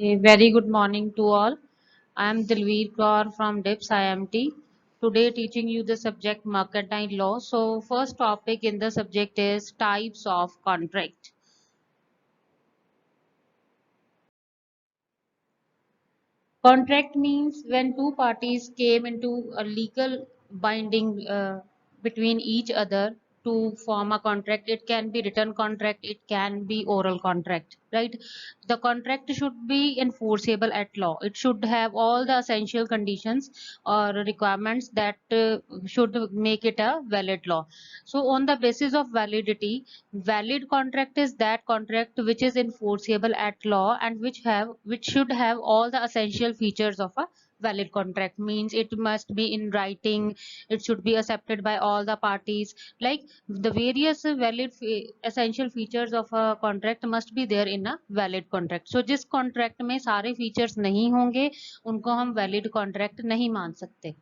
A very good morning to all. I am Dilveer Kaur from DIPS IMT. Today teaching you the subject mercantile law. So first topic in the subject is types of contract. Contract means when two parties came into a legal binding between each other to form a contract. It can be written contract, it can be oral contract, right? The contract should be enforceable at law. It should have all the essential conditions or requirements that should make it a valid law. So, on the basis of validity, valid contract is that contract which is enforceable at law and which should have all the essential features of a valid contract. Means it must be in writing, it should be accepted by all the parties. Like the various essential features of a contract must be there in a valid contract. So जिस contract में सारे features नहीं होंगे उनको हम valid contract नहीं मान सकते.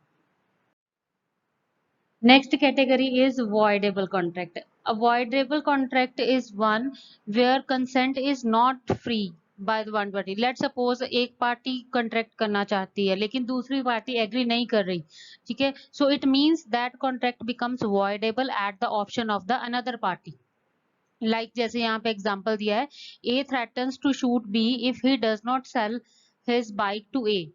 Next category is voidable contract. A voidable contract is one where consent is not free by the one party. Let's suppose एक पार्टी contract करना चाहती है लेकिन दूसरी पार्टी agree नहीं कर रही, ठीक है? So it means that contract becomes voidable at the option of the another party. Like जैसे यहाँ पे example दिया है, A threatens to shoot B if he does not sell his bike to A.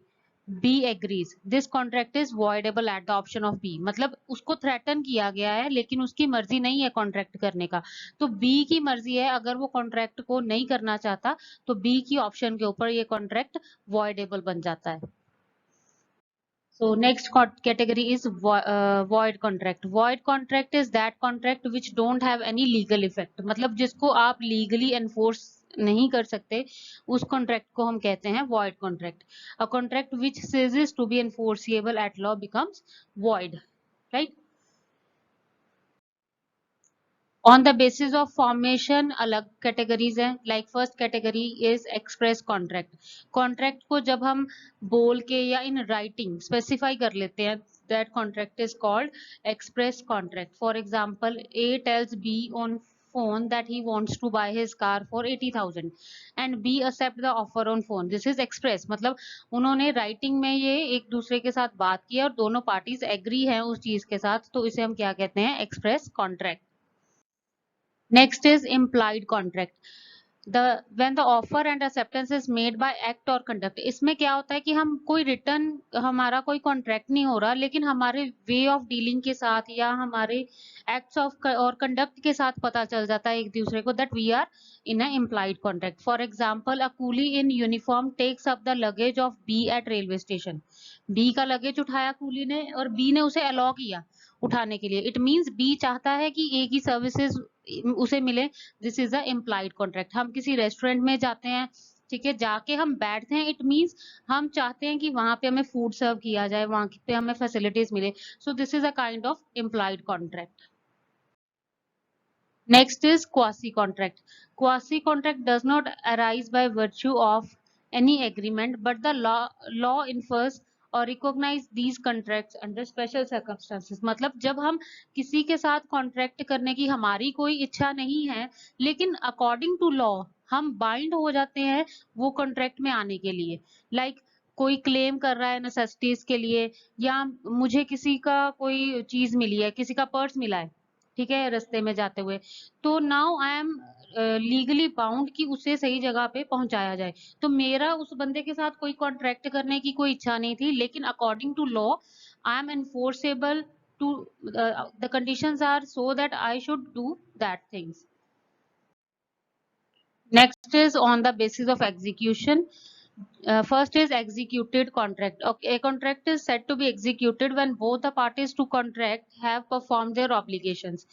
B agrees. This contract is voidable at the option of B. मतलब उसको threaten किया गया है लेकिन उसकी मर्जी नहीं है कॉन्ट्रैक्ट करने का, तो B की मर्जी है, अगर वो कॉन्ट्रैक्ट को नहीं करना चाहता तो B की ऑप्शन के ऊपर ये कॉन्ट्रैक्ट voidable बन जाता है. So next category is void contract. Void contract is that contract which don't have any legal effect. मतलब जिसको आप legally enforce नहीं कर सकते उस contract को हम कहते हैं void contract. A contract which ceases to be enforceable at law becomes void, right? On the basis of formation अलग categories हैं. Like first category is express contract. Contract को जब हम बोल के या in writing specify कर लेते हैं, that contract is called express contract. For example, A tells B on phone that he wants to buy his car for 80,000 and B accept the offer on phone. This is express. मतलब उन्होंने writing में ये एक दूसरे के साथ बात की और दोनों parties agree हैं उस चीज के साथ, तो इसे हम क्या कहते हैं? express contract. Next is implied contract. When the offer and acceptance is made by act or conduct. इसमें क्या होता है कि हम कोई रिटर्न, हमारा कोई कॉन्ट्रैक्ट नहीं हो रहा लेकिन हमारे वे ऑफ डीलिंग के साथ या हमारे एक्ट्स ऑफ और कंडक्ट के साथ पता चल जाता है एक दूसरे को that we are in a implied contract. For example, a coolie in uniform takes up the luggage of B at railway station. B का लगेज उठाया कूली ने और B ने उसे अलाउ किया उठाने के लिए. इट मींस B चाहता है कि A की सर्विसेज उसे मिले. This is a implied contract. हम किसी रेस्टोरेंट में जाते हैं, ठीक है, जाके हम बैठते हैं, इट मींस हम चाहते हैं कि वहां पे हमें फूड सर्व किया जाए, वहां पे हमें फैसिलिटीज मिले. So this is a kind of implied contract. Next is quasi-contract. Quasi-contract does not arise by virtue of any agreement, but the law infers और recognize these contracts under special circumstances. मतलब जब हम किसी के साथ contract करने की हमारी कोई इच्छा नहीं है लेकिन अकॉर्डिंग टू लॉ हम बाइंड हो जाते हैं वो कॉन्ट्रैक्ट में आने के लिए. लाइक कोई क्लेम कर रहा है नेसेसिटीज के लिए, या मुझे किसी का कोई चीज मिली है, किसी का पर्स मिला है, ठीक है, रास्ते में जाते हुए, तो now I am legally bound कि उसे सही जगह पे पहुंचाया जाए. तो मेरा उस बंदे के साथ कोई कॉन्ट्रैक्ट करने की कोई इच्छा नहीं थी लेकिन according to law I am enforceable to, the conditions are so that I should do that things. Next is on the basis of execution. First is executed contract. Okay, a contract is said to be executed when both the parties to contract have performed their obligations.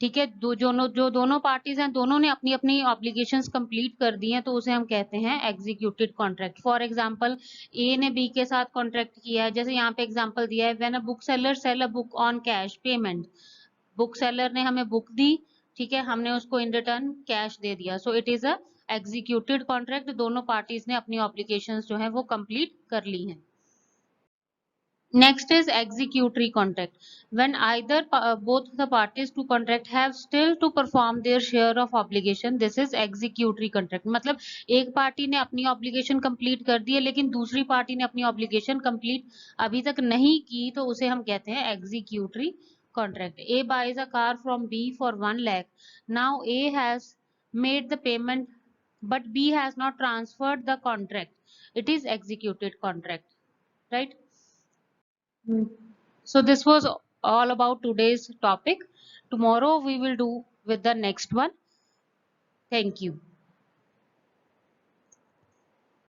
ठीक है, जो दोनों parties हैं दोनों ने अपनी अपनी obligations complete कर दी हैं तो उसे हम कहते हैं एग्जीक्यूटेड कॉन्ट्रैक्ट. फॉर एग्जांपल, ए ने बी के साथ कॉन्ट्रैक्ट किया है, जैसे यहाँ पे एग्जांपल दिया है, when a book seller sell a book on cash payment. Book seller ने हमें बुक दी, ठीक है, हमने उसको इन रिटर्न कैश दे दिया. So it is a executed contract. दोनों पार्टीज ने अपनी ऑब्लिगेशंस जो है वो कंप्लीट कर ली हैं. Next is executory contract. When either both the parties to contract have still to perform their share of obligation, this is executory contract. मतलब एक पार्टी ने अपनी obligation complete कर दी है लेकिन दूसरी पार्टी ने अपनी obligation complete अभी तक नहीं की, तो उसे हम कहते हैं executory contract. A buys a car from B for 1 lakh. Now A has made the payment but B has not transferred the contract. It is executed contract, right? Mm. So this was all about today's topic. Tomorrow we will do with the next one. Thank you.